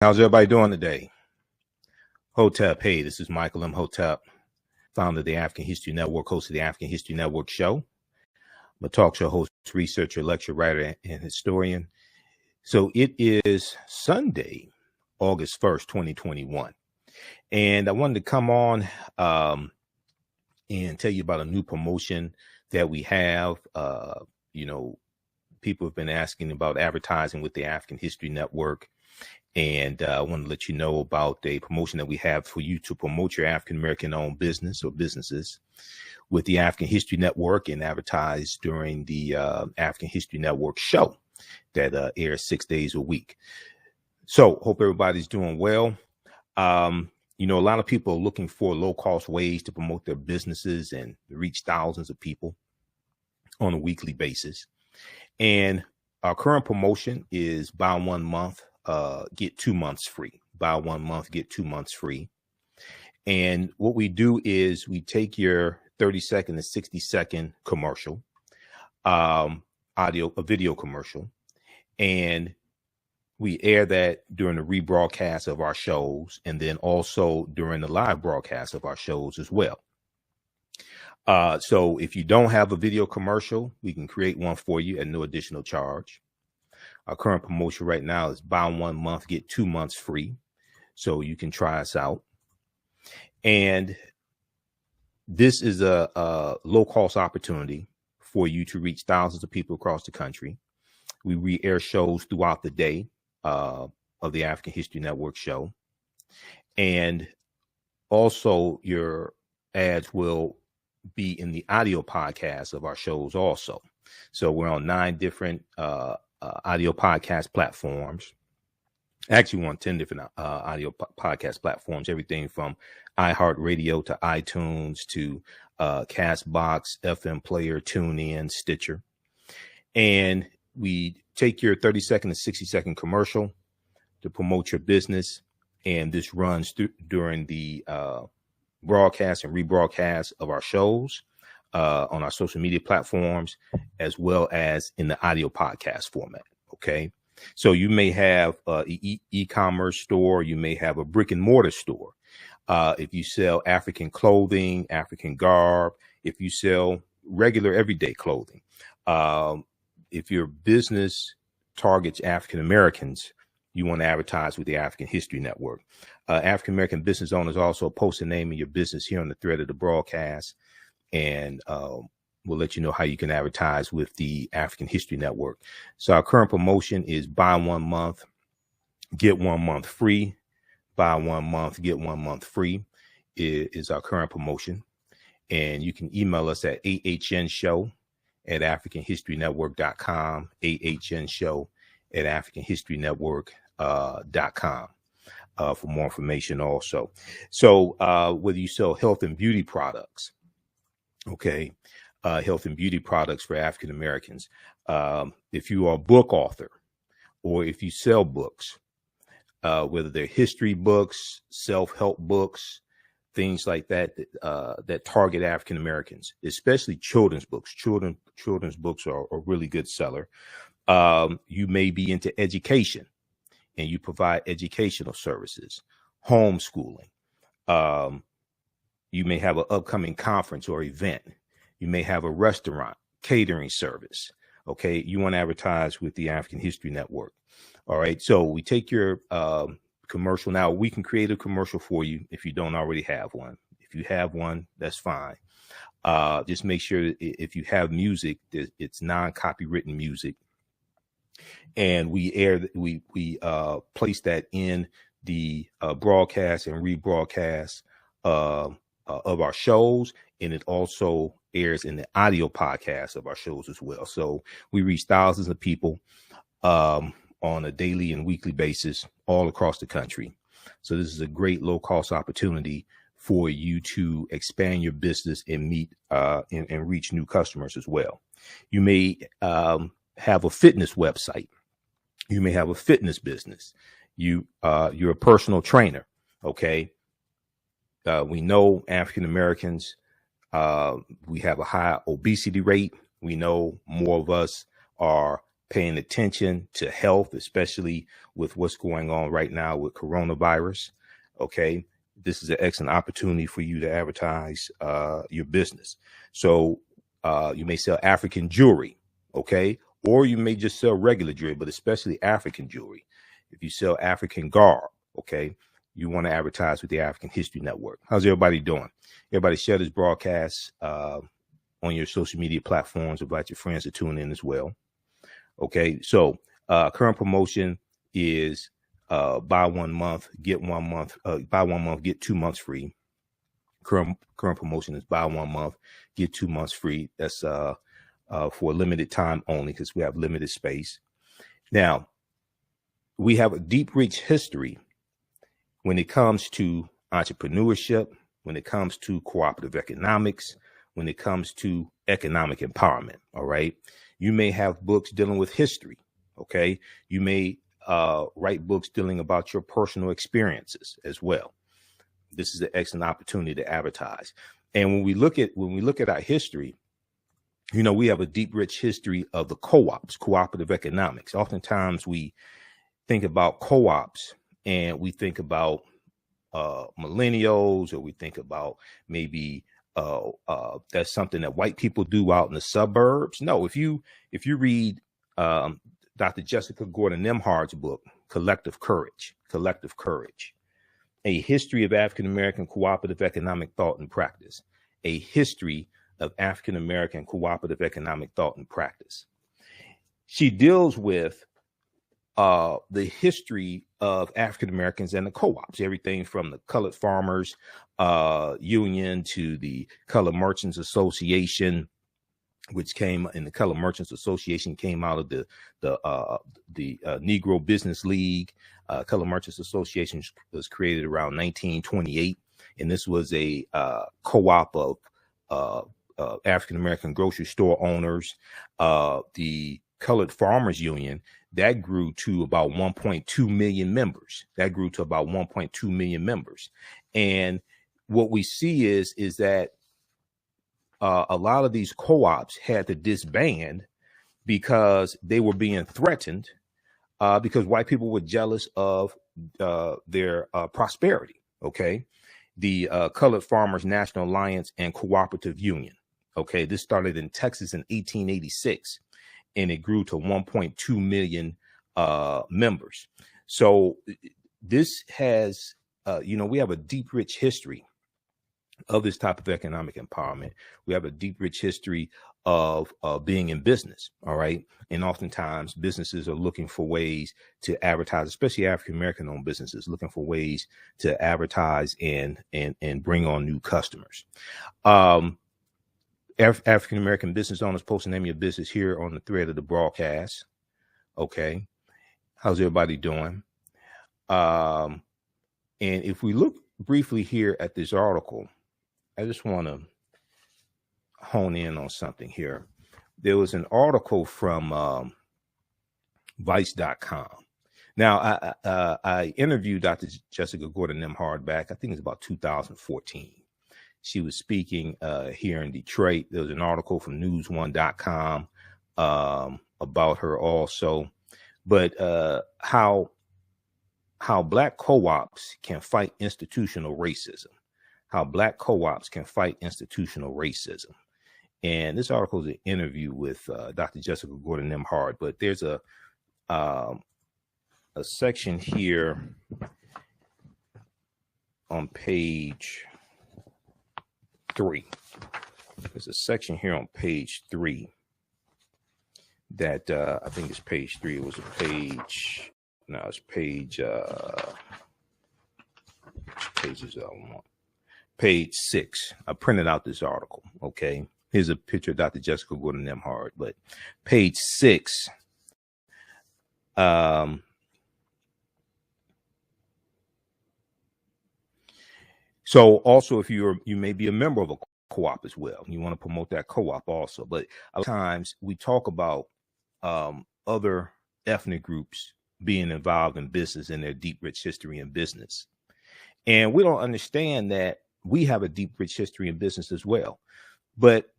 How's everybody doing today? Hotep, hey, this is Michael M. Hotep, founder of the African History Network, host of the African History Network show. I'm a talk show host, researcher, lecturer, writer, and historian. So it is Sunday, August 1st, 2021. And I wanted to come on and tell you about a new promotion that we have. People have been asking about advertising with the African History Network. And I want to let you know about a promotion that we have for you to promote your African-American owned business or businesses with the African History Network and advertise during the African History Network show that airs 6 days a week. So hope everybody's doing well. A lot of people are looking for low cost ways to promote their businesses and reach thousands of people on a weekly basis. And our current promotion is buy 1 month, get 2 months free. Buy 1 month, get 2 months free. And what we do is we take your 30-second to 60-second commercial, a video commercial, and we air that during the rebroadcast of our shows, and then also during the live broadcast of our shows as well. So if you don't have a video commercial, we can create one for you at no additional charge. Our current promotion right now is buy 1 month, get 2 months free. So you can try us out. And this is a low cost opportunity for you to reach thousands of people across the country. We re-air shows throughout the day of the African History Network show. And also your ads will be in the audio podcast of our shows also. So we're on 9 different audio podcast platforms. Actually, we're on 10 different audio podcast platforms, everything from iHeartRadio to iTunes to Castbox, FM Player, TuneIn, Stitcher. And we take your 30-second to 60-second commercial to promote your business. And this runs during the broadcast and rebroadcast of our shows on our social media platforms, as well as in the audio podcast format. Okay. So you may have an e-commerce store. You may have a brick and mortar store. If you sell African clothing, African garb, if you sell regular everyday clothing, if your business targets African Americans, you want to advertise with the African History Network. African American business owners also post the name of your business here on the thread of the broadcast, and we'll let you know how you can advertise with the African History Network. So our current promotion is buy 1 month, get 1 month free. Buy 1 month, get 1 month free is our current promotion. And you can email us at AHNshow@AfricanHistoryNetwork.com, AHNshow@AfricanHistoryNetwork.com for more information also. So whether you sell health and beauty products, okay, health and beauty products for African Americans, if you are a book author or if you sell books, whether they're history books, self-help books, things like that, that target African Americans, especially children's books. Children's books are a really good seller. You may be into education and you provide educational services, homeschooling. You may have an upcoming conference or event. You may have a restaurant, catering service. Okay, you want to advertise with the African History Network. All right, so we take your commercial. Now, we can create a commercial for you if you don't already have one. If you have one, that's fine. Just make sure that if you have music, that it's non-copywritten music. And we place that in the broadcast and rebroadcast of our shows. And it also airs in the audio podcast of our shows as well. So we reach thousands of people on a daily and weekly basis all across the country. So this is a great low cost opportunity for you to expand your business and meet and reach new customers as well. You may have a fitness website. You may have a fitness business. You're a personal trainer. Okay. We know African Americans, we have a high obesity rate. We know more of us are paying attention to health, especially with what's going on right now with coronavirus. Okay. This is an excellent opportunity for you to advertise your business. So you may sell African jewelry, okay? Or you may just sell regular jewelry, but especially African jewelry. If you sell African garb, okay, you want to advertise with the African History Network. How's everybody doing? Everybody share this broadcast on your social media platforms. Invite your friends to tune in as well. Okay, so current promotion is buy 1 month, get 1 month, buy 1 month, get 2 months free. Current promotion is buy 1 month, get 2 months free. That's for a limited time only because we have limited space. Now, we have a deep, rich history when it comes to entrepreneurship, when it comes to cooperative economics, when it comes to economic empowerment. All right. You may have books dealing with history. Okay. You may write books dealing about your personal experiences as well. This is an excellent opportunity to advertise. And when we look at our history, you know, we have a deep, rich history of the co-ops, cooperative economics. Oftentimes we think about co-ops and we think about millennials, or we think about maybe that's something that white people do out in the suburbs. No, if you read Dr. Jessica Gordon Nemhard's book, Collective Courage, A History of African American Cooperative Economic Thought and Practice, a history of African American cooperative economic thought and practice. She deals with the history of African Americans and the co-ops, everything from the Colored Farmers Union to the Colored Merchants Association, which came in the Colored Merchants Association came out of the Negro Business League. Colored Merchants Association was created around 1928, and this was a co-op of African American grocery store owners. The Colored Farmers Union, that grew to about 1.2 million members. And what we see is that a lot of these co-ops had to disband because they were being threatened because white people were jealous of their prosperity. Okay. The Colored Farmers National Alliance and Cooperative Union. Okay. This started in Texas in 1886. And it grew to 1.2 million members. So this has, we have a deep, rich history of this type of economic empowerment. We have a deep, rich history of being in business. All right. And oftentimes businesses are looking for ways to advertise, especially African-American owned businesses, looking for ways to advertise and bring on new customers. African-American business owners, post the name of your business here on the thread of the broadcast. Okay. How's everybody doing? And if we look briefly here at this article, I just want to hone in on something here. There was an article from Vice.com. Now, I interviewed Dr. Jessica Gordon Nemhard back, I think it's about 2014. She was speaking here in Detroit. There was an article from news1.com about her also. But how Black co-ops can fight institutional racism. And this article is an interview with Dr. Jessica Gordon Nemhard. But there's a section here on page 3. There's a section here on page 3 that I think it's page 3. It was a page. No, it's page. Which pages I want? Page 6. I printed out this article. Okay, here's a picture of Dr. Jessica Gordon Nemhard. But page 6. So also, if you may be a member of a co-op as well, you want to promote that co-op also. But a lot of times we talk about other ethnic groups being involved in business and their deep, rich history in business. And we don't understand that we have a deep, rich history in business as well. But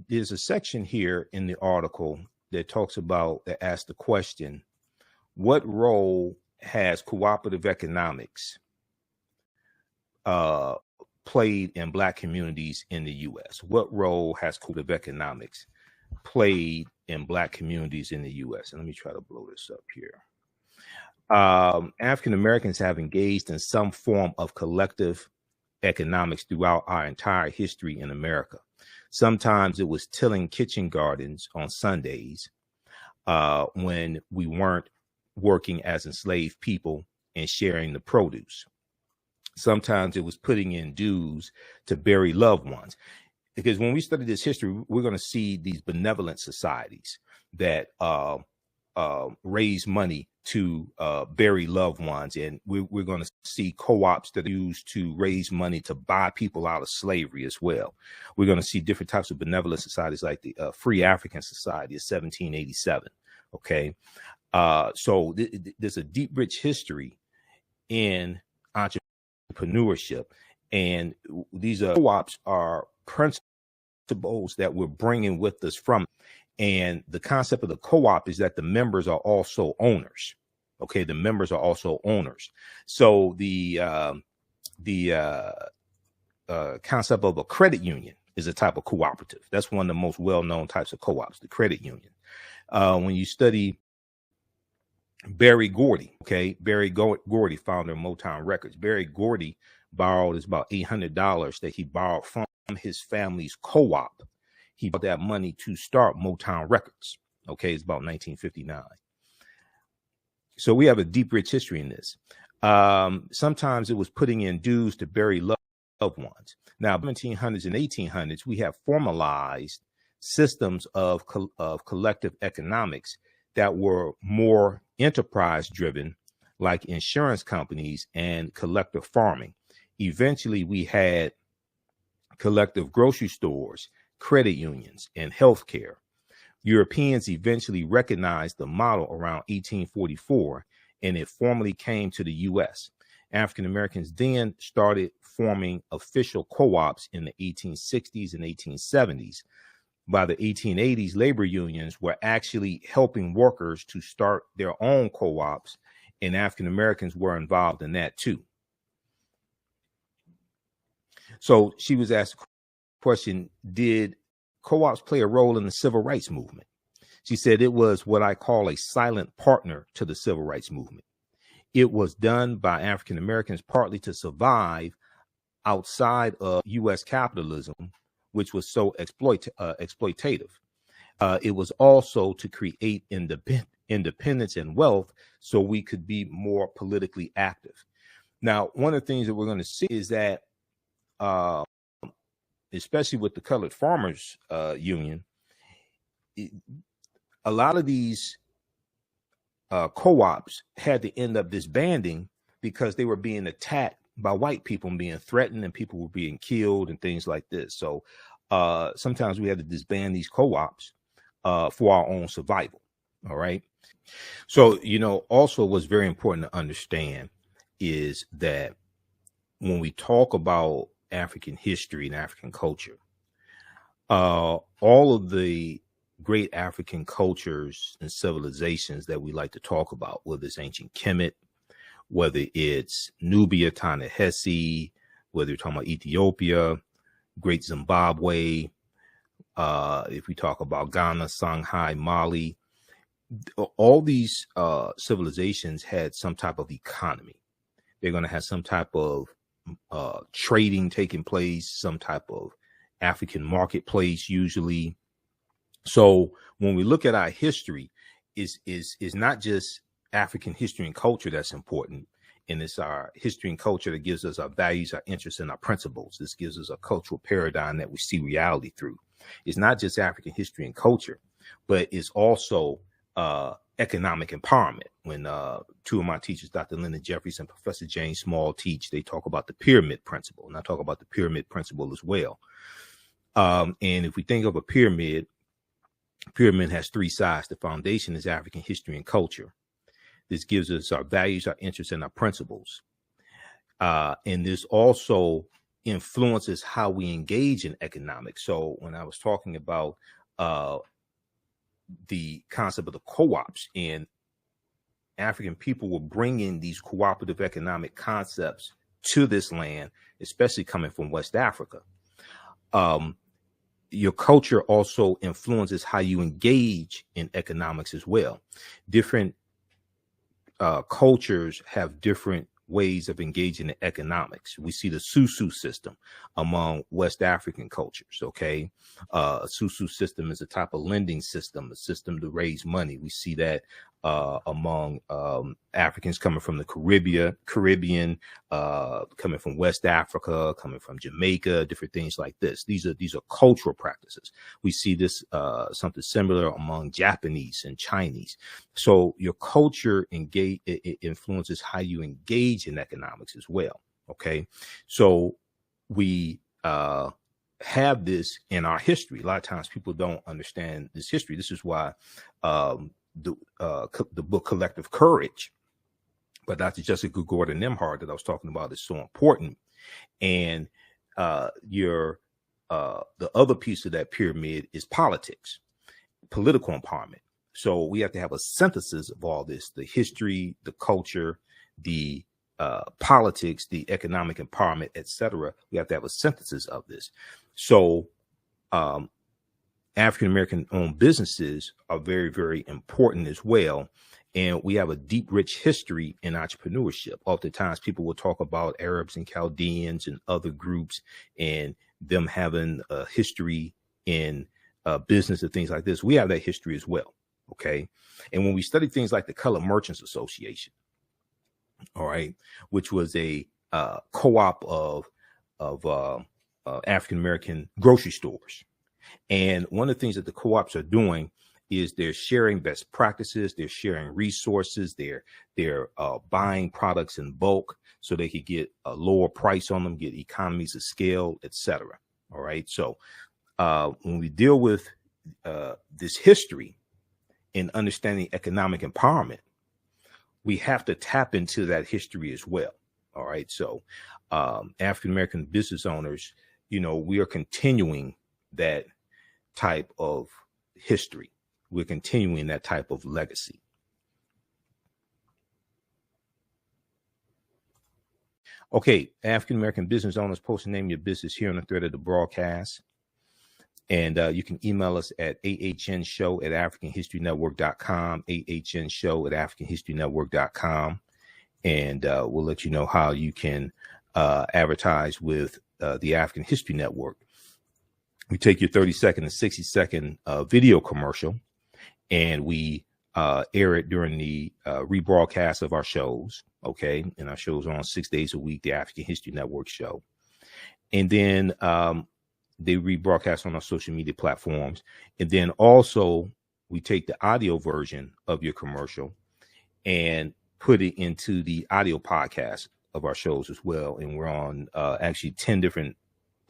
there's a section here in the article that talks about, that asks the question, what role has cooperative economics played in Black communities in the U.S.? What role has cooperative economics played in Black communities in the U.S.? And let me try to blow this up here. African Americans have engaged in some form of collective economics throughout our entire history in America. Sometimes it was tilling kitchen gardens on Sundays when we weren't working as enslaved people and sharing the produce. Sometimes it was putting in dues to bury loved ones. Because when we study this history, we're going to see these benevolent societies that raise money to bury loved ones. And we're going to see co-ops that are used to raise money to buy people out of slavery as well. We're going to see different types of benevolent societies like the Free African Society of 1787. Okay. So there's a deep, rich history in entrepreneurship. And these co-ops are principles that we're bringing with us from. And the concept of the co-op is that the members are also owners. Okay, the members are also owners. So the concept of a credit union is a type of cooperative. That's one of the most well-known types of co-ops, the credit union. When you study Berry Gordy, okay, Berry Gordy, founder of Motown Records. Berry Gordy borrowed about $800 that he borrowed from his family's co-op. He bought that money to start Motown Records. Okay, it's about 1959. So we have a deep, rich history in this. Sometimes it was putting in dues to bury loved ones. Now, 1700s and 1800s, we have formalized systems of collective economics that were more enterprise driven, like insurance companies and collective farming. Eventually, we had collective grocery stores, credit unions, and healthcare. Europeans eventually recognized the model around 1844, and it formally came to the U.S. African Americans then started forming official co-ops in the 1860s and 1870s. By the 1880s, labor unions were actually helping workers to start their own co-ops, and African Americans were involved in that too. So she was asked the question, did co-ops play a role in the civil rights movement? She said it was what I call a silent partner to the civil rights movement. It was done by African Americans partly to survive outside of U.S. capitalism, which was so exploitative. It was also to create independence and wealth so we could be more politically active. Now, one of the things that we're going to see is that especially with the Colored Farmers Union, a lot of these co-ops had to end up disbanding because they were being attacked by white people and being threatened, and people were being killed and things like this. So sometimes we had to disband these co-ops for our own survival. All right. So, also what's very important to understand is that when we talk about African history and African culture, all of the great African cultures and civilizations that we like to talk about, whether it's ancient Kemet, whether it's Nubia, Ta-Nehisi, whether you're talking about Ethiopia, Great Zimbabwe, if we talk about Ghana, Songhai, Mali, all these civilizations had some type of economy. They're going to have some type of trading taking place, some type of African marketplace usually. So when we look at our history, is not just African history and culture that's important, and it's our history and culture that gives us our values, our interests, and our principles. This gives us a cultural paradigm that we see reality through. It's not just African history and culture, but it's also economic empowerment. When two of my teachers, Dr. Lyndon Jeffries and Professor James Small, teach, they talk about the pyramid principle, and I talk about the pyramid principle as well. And if we think of a pyramid has three sides. The foundation is African history and culture. This gives us our values, our interests, and our principles. And this also influences how we engage in economics. So when I was talking about the concept of the co-ops, and African people were bringing these cooperative economic concepts to this land, especially coming from West Africa. Your culture also influences how you engage in economics as well. Different cultures have different ways of engaging in economics. We see the susu system among West African cultures. Okay. A susu system is a type of lending system, a system to raise money. We see that among Africans coming from the Caribbean, coming from West Africa, coming from Jamaica, different things like this. These are cultural practices. We see this something similar among Japanese and Chinese. So your culture influences how you engage in economics as well. Okay, so we have this in our history. A lot of times people don't understand this history. This is why the book Collective Courage by Dr. Jessica Gordon Nimhard that I was talking about is so important. And the other piece of that pyramid is politics, political empowerment. So we have to have a synthesis of all this: the history, the culture, the politics, the economic empowerment, etc. We have to have a synthesis of this. So African-American owned businesses are very, very important as well. And we have a deep, rich history in entrepreneurship. Oftentimes people will talk about Arabs and Chaldeans and other groups and them having a history in business and things like this. We have that history as well. Okay. And when we study things like the Colored Merchants Association, all right, which was a co-op of African-American grocery stores. And one of the things that the co-ops are doing is they're sharing best practices, they're sharing resources, they're buying products in bulk so they could get a lower price on them, get economies of scale, etc. All right. So when we deal with this history in understanding economic empowerment, we have to tap into that history as well. All right. So African-American business owners, we are continuing that type of history. We're continuing that type of legacy. Okay, African-American business owners, post and name your business here on the thread of the broadcast. And you can email us at AHNshow@AfricanHistoryNetwork.com, AHNshow@AfricanHistoryNetwork.com. And we'll let you know how you can advertise with the African History Network. We take your 30-second and 60-second video commercial, and we air it during the rebroadcast of our shows. Okay. And our shows are on 6 days a week, the African History Network show. And then they rebroadcast on our social media platforms. And then also we take the audio version of your commercial and put it into the audio podcast of our shows as well. And we're on actually 10 different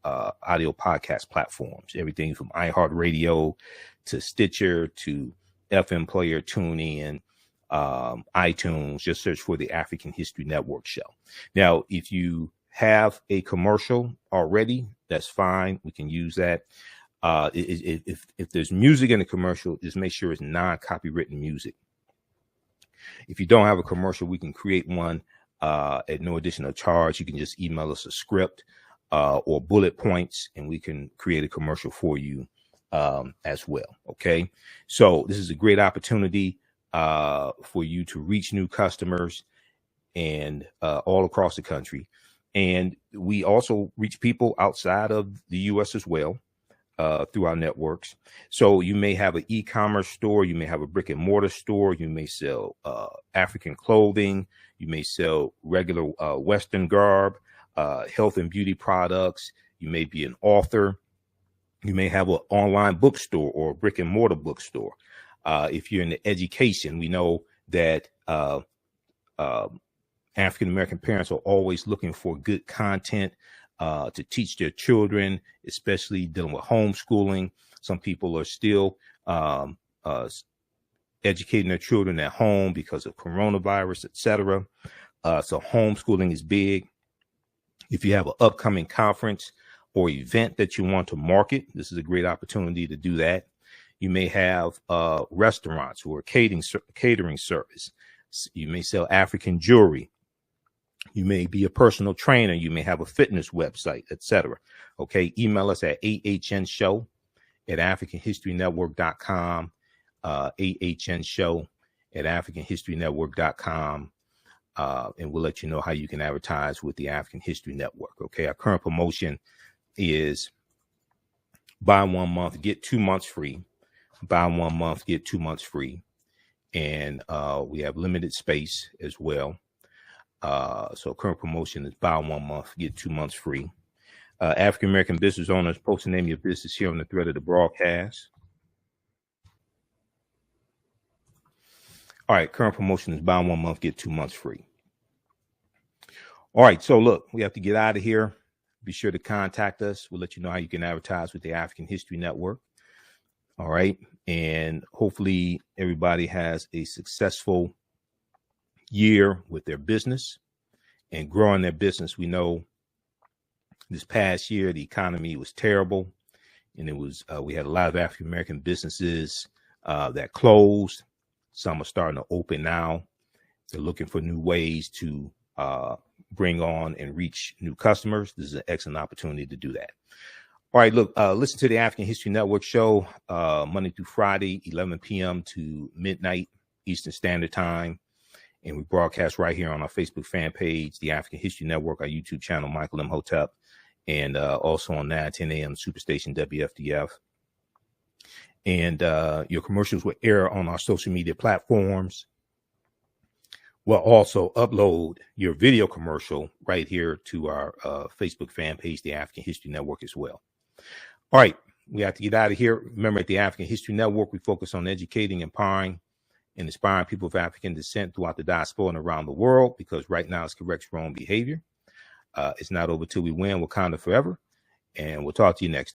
audio podcast platforms, everything from iHeartRadio to Stitcher to FM Player, TuneIn, iTunes. Just search for the African History Network show. Now, if you have a commercial already, that's fine. We can use that. If there's music in the commercial, just make sure it's non-copywritten music. If you don't have a commercial, we can create one at no additional charge. You can just email us a script or bullet points, and we can create a commercial for you as well. Okay. So this is a great opportunity for you to reach new customers and all across the country. And we also reach people outside of the U.S. as well through our networks. So you may have an e-commerce store, you may have a brick and mortar store, you may sell African clothing, you may sell regular Western garb, health and beauty products. You may be an author. You may have an online bookstore or a brick and mortar bookstore. If you're in the education, we know that African-American parents are always looking for good content to teach their children, especially dealing with homeschooling. Some people are still educating their children at home because of coronavirus, etc. So homeschooling is big. If you have an upcoming conference or event that you want to market, this is a great opportunity to do that. You may have restaurants or catering service. You may sell African jewelry. You may be a personal trainer. You may have a fitness website, etc. Okay. Email us at AHNShow@AfricanHistoryNetwork.com. AHNShow@AfricanHistoryNetwork.com. And we'll let you know how you can advertise with the African History Network. Okay. Our current promotion is buy 1 month, get 2 months free. Buy 1 month, get 2 months free. And we have limited space as well. So current promotion is buy 1 month, get 2 months free. African American business owners, post the name of your business here on the thread of the broadcast. All right, current promotion is buy 1 month, get 2 months free. All right, so look, we have to get out of here. Be sure to contact us. We'll let you know how you can advertise with the African History Network. All right, and hopefully everybody has a successful year with their business and growing their business. We know this past year the economy was terrible, and it was we had a lot of African American businesses that closed. Some are starting to open now. They're looking for new ways to bring on and reach new customers. This is an excellent opportunity to do that. All right, look, listen to the African History Network show Monday through Friday, 11 p.m. to midnight Eastern Standard Time. And we broadcast right here on our Facebook fan page, the African History Network, our YouTube channel, Michael M. Hotep, and also on 9:10 a.m. Superstation WFDF. And your commercials will air on our social media platforms. We'll also upload your video commercial right here to our Facebook fan page, the African History Network, as well. All right, we have to get out of here. Remember, at the African History Network, we focus on educating, empowering, and inspiring people of African descent throughout the diaspora and around the world, because right now it's correct wrong behavior. It's not over till we win. Wakanda forever. And we'll talk to you next time.